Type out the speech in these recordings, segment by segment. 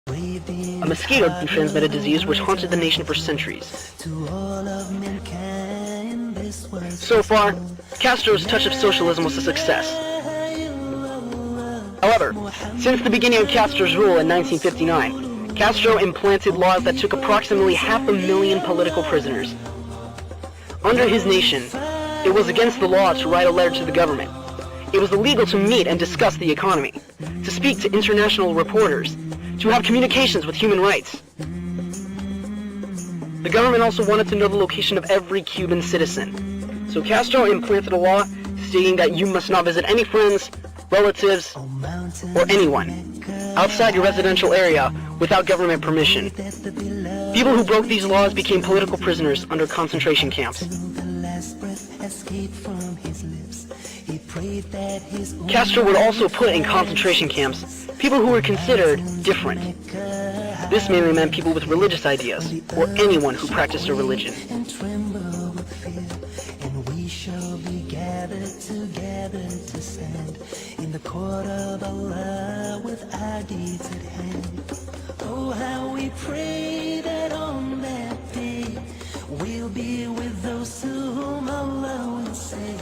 a mosquito-transmitted disease which haunted the nation for centuries. So far, Castro's touch of socialism was a success. However, since the beginning of Castro's rule in 1959, Castro implanted laws that took approximately 500,000 political prisoners. Under his nation, it was against the law to write a letter to the government. It was illegal to meet and discuss the economy, to speak to international reporters, to have communications with human rights. The government also wanted to know the location of every Cuban citizen. So Castro implanted a law stating that you must not visit any friends, relatives, or anyone outside your residential area without government permission. People who broke these laws became political prisoners under concentration camps. Castro would also put in concentration camps people who were considered different. This mainly meant people with religious ideas, or anyone who practiced a religion. In the court of Allah with our deeds at hand. Oh, how we pray that on that day we'll be with those to whom Allah will say,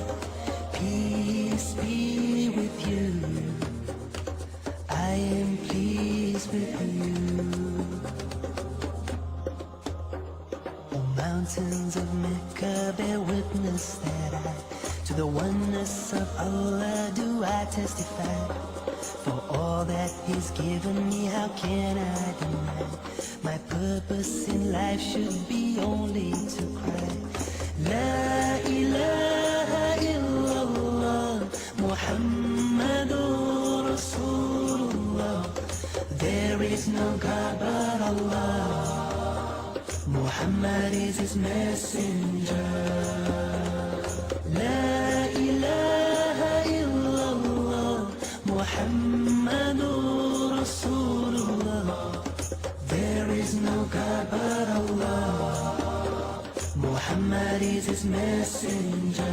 peace be with you. I am pleased with you. Oh, mountains of Mecca bear witness that to the oneness of Allah do I testify. For all that He's given me, how can I deny? My purpose in life should be only to cry. La ilaha illallah, Muhammadur Rasulullah. There is no God but Allah. Muhammad is His messenger. La ilaha illallah, Muhammadur Rasulullah. There is no God but Allah. Muhammad is His messenger.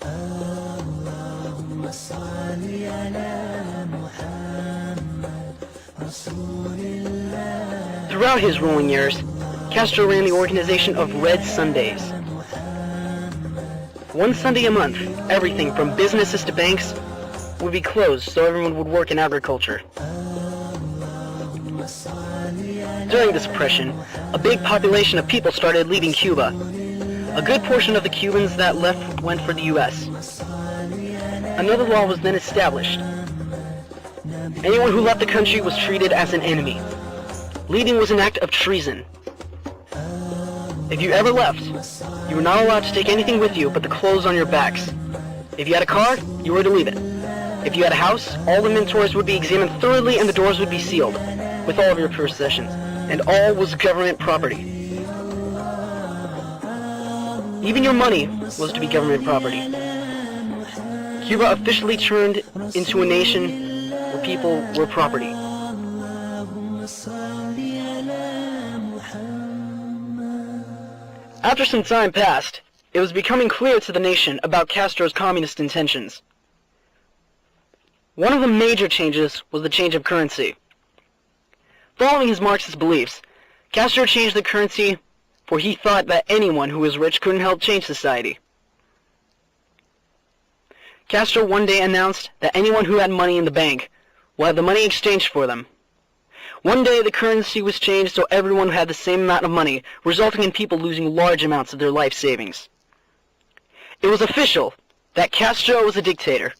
Allahumma salli ala Muhammad Rasulullah. Throughout his ruling years, Castro ran the organization of Red Sundays. One Sunday a month, everything from businesses to banks would be closed so everyone would work in agriculture. During this oppression, a big population of people started leaving Cuba. A good portion of the Cubans that left went for the U.S. Another law was then established. Anyone who left the country was treated as an enemy. Leaving was an act of treason. If you ever left, you were not allowed to take anything with you but the clothes on your backs. If you had a car, you were to leave it. If you had a house, all the inventories would be examined thoroughly and the doors would be sealed, with all of your possessions, and all was government property. Even your money was to be government property. Cuba officially turned into a nation where people were property. After some time passed, it was becoming clear to the nation about Castro's communist intentions. One of the major changes was the change of currency. Following his Marxist beliefs, Castro changed the currency, for he thought that anyone who was rich couldn't help change society. Castro one day announced that anyone who had money in the bank will have the money exchanged for them. One day the currency was changed so everyone had the same amount of money, resulting in people losing large amounts of their life savings. It was official that Castro was a dictator.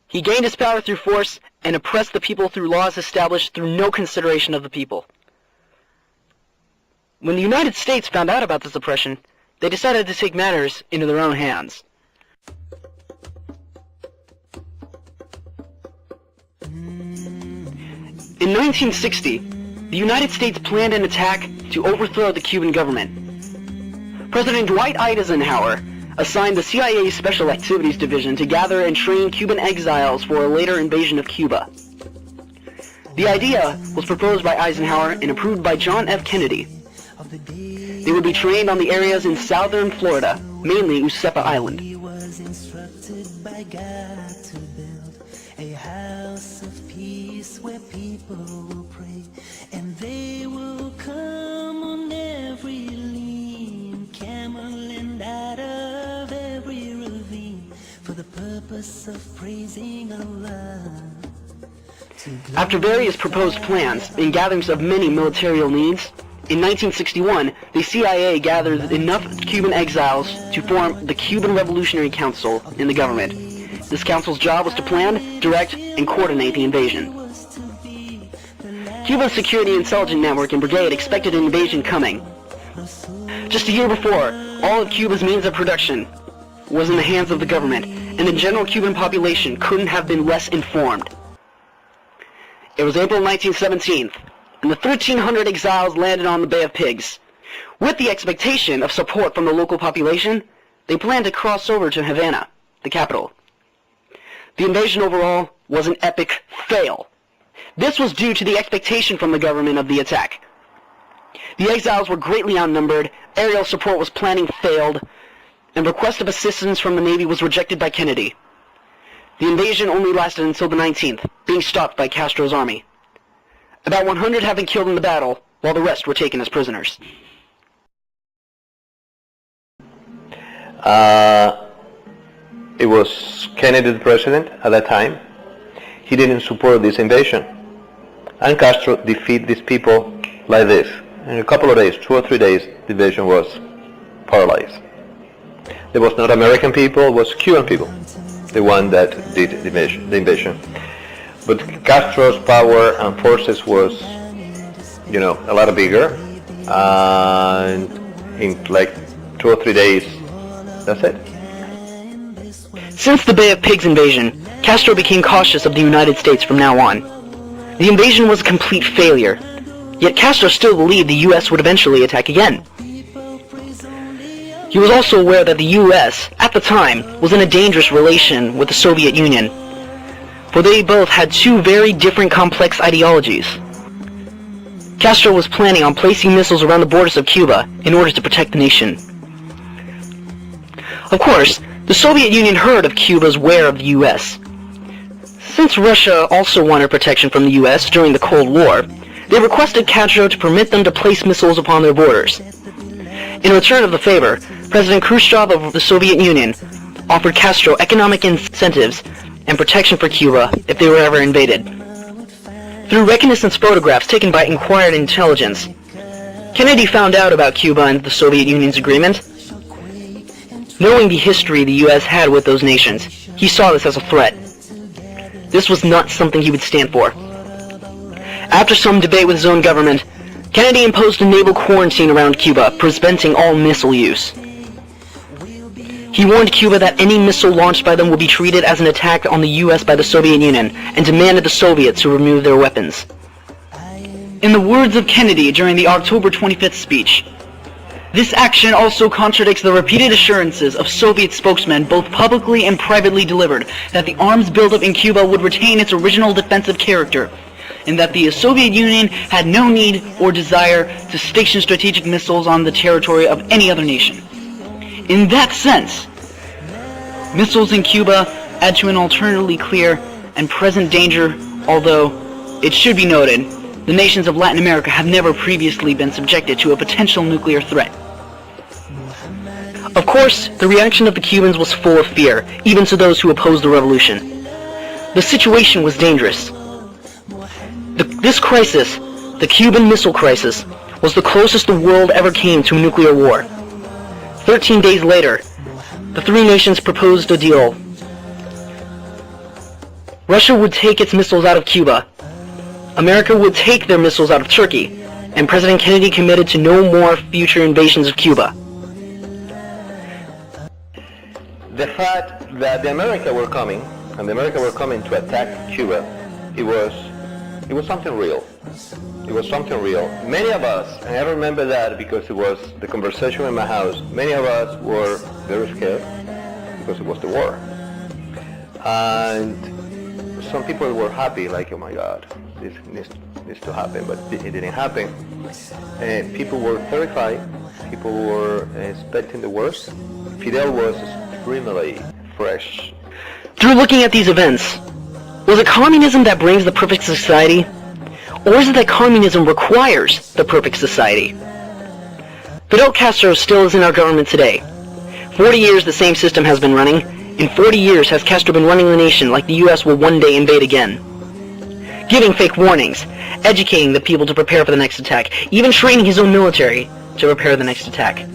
He gained his power through force and oppressed the people through laws established through no consideration of the people. When the United States found out about this oppression, they decided to take matters into their own hands. In 1960, the United States planned an attack to overthrow the Cuban government. President Dwight Eisenhower assigned the CIA's Special Activities Division to gather and train Cuban exiles for a later invasion of Cuba. The idea was proposed by Eisenhower and approved by John F. Kennedy. They would be trained on the areas in southern Florida, mainly Usepa Island. a house of peace where people will pray, and they will come on every lean camel and out of every ravine for the purpose of praising Allah. After various proposed plans and gatherings of many military needs, in 1961, the CIA gathered enough Cuban exiles to form the Cuban Revolutionary Council in the government. This council's job was to plan, direct, and coordinate the invasion. Cuba's Security Intelligence Network and Brigade expected an invasion coming. Just a year before, all of Cuba's means of production was in the hands of the government, and the general Cuban population couldn't have been less informed. It was April 1917, and the 1,300 exiles landed on the Bay of Pigs. With the expectation of support from the local population, they planned to cross over to Havana, the capital. The invasion overall was an epic fail. This was due to the expectation from the government of the attack. The exiles were greatly outnumbered, aerial support was planning failed, and request of assistance from the Navy was rejected by Kennedy. The invasion only lasted until the 19th, being stopped by Castro's army. About 100 have been killed in the battle, while the rest were taken as prisoners. It was Kennedy the president at that time. He didn't support this invasion. And Castro defeated these people like this. In a couple of days, 2 or 3 days, the invasion was paralyzed. It was not American people, it was Cuban people, the one that did the invasion. But Castro's power and forces was, a lot bigger. And in like 2 or 3 days, that's it. Since the Bay of Pigs invasion, Castro became cautious of the United States from now on. The invasion was a complete failure, yet Castro still believed the U.S. would eventually attack again. He was also aware that the U.S., at the time, was in a dangerous relation with the Soviet Union, for they both had two very different complex ideologies. Castro was planning on placing missiles around the borders of Cuba in order to protect the nation. Of course, the Soviet Union heard of Cuba's war of the U.S. Since Russia also wanted protection from the U.S. during the Cold War, they requested Castro to permit them to place missiles upon their borders. In return of the favor, President Khrushchev of the Soviet Union offered Castro economic incentives and protection for Cuba if they were ever invaded. Through reconnaissance photographs taken by Inquired Intelligence, Kennedy found out about Cuba and the Soviet Union's agreement. Knowing the history the U.S. had with those nations, he saw this as a threat. This was not something he would stand for. After some debate with his own government, Kennedy imposed a naval quarantine around Cuba, preventing all missile use. He warned Cuba that any missile launched by them would be treated as an attack on the U.S. by the Soviet Union, and demanded the Soviets to remove their weapons. In the words of Kennedy during the October 25th speech, "This action also contradicts the repeated assurances of Soviet spokesmen, both publicly and privately delivered, that the arms buildup in Cuba would retain its original defensive character, and that the Soviet Union had no need or desire to station strategic missiles on the territory of any other nation. In that sense, missiles in Cuba add to an alternately clear and present danger, although, it should be noted, the nations of Latin America have never previously been subjected to a potential nuclear threat." Of course, the reaction of the Cubans was full of fear, even to those who opposed the revolution. The situation was dangerous. This crisis, the Cuban Missile Crisis, was the closest the world ever came to a nuclear war. 13 days later, the three nations proposed a deal. Russia would take its missiles out of Cuba, America would take their missiles out of Turkey, and President Kennedy committed to no more future invasions of Cuba. The fact that the America were coming, and the America were coming to attack Cuba, it was something real. It was something real. Many of us, and I remember that because it was the conversation in my house, many of us were very scared because it was the war. And some people were happy, like, oh my God, this needs to happen, but it didn't happen. People were terrified. People were expecting the worst. Fidel was extremely fresh. Through looking at these events, Was it communism that brings the perfect society? Or is it that communism requires the perfect society? Fidel Castro still is in our government today. 40 years the same system has been running. In 40 years has Castro been running the nation like the US will one day invade again. Giving fake warnings, educating the people to prepare for the next attack, even training his own military to prepare the next attack.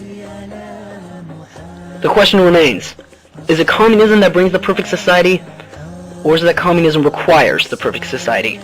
The question remains, is it communism that brings the perfect society, or is it that communism requires the perfect society?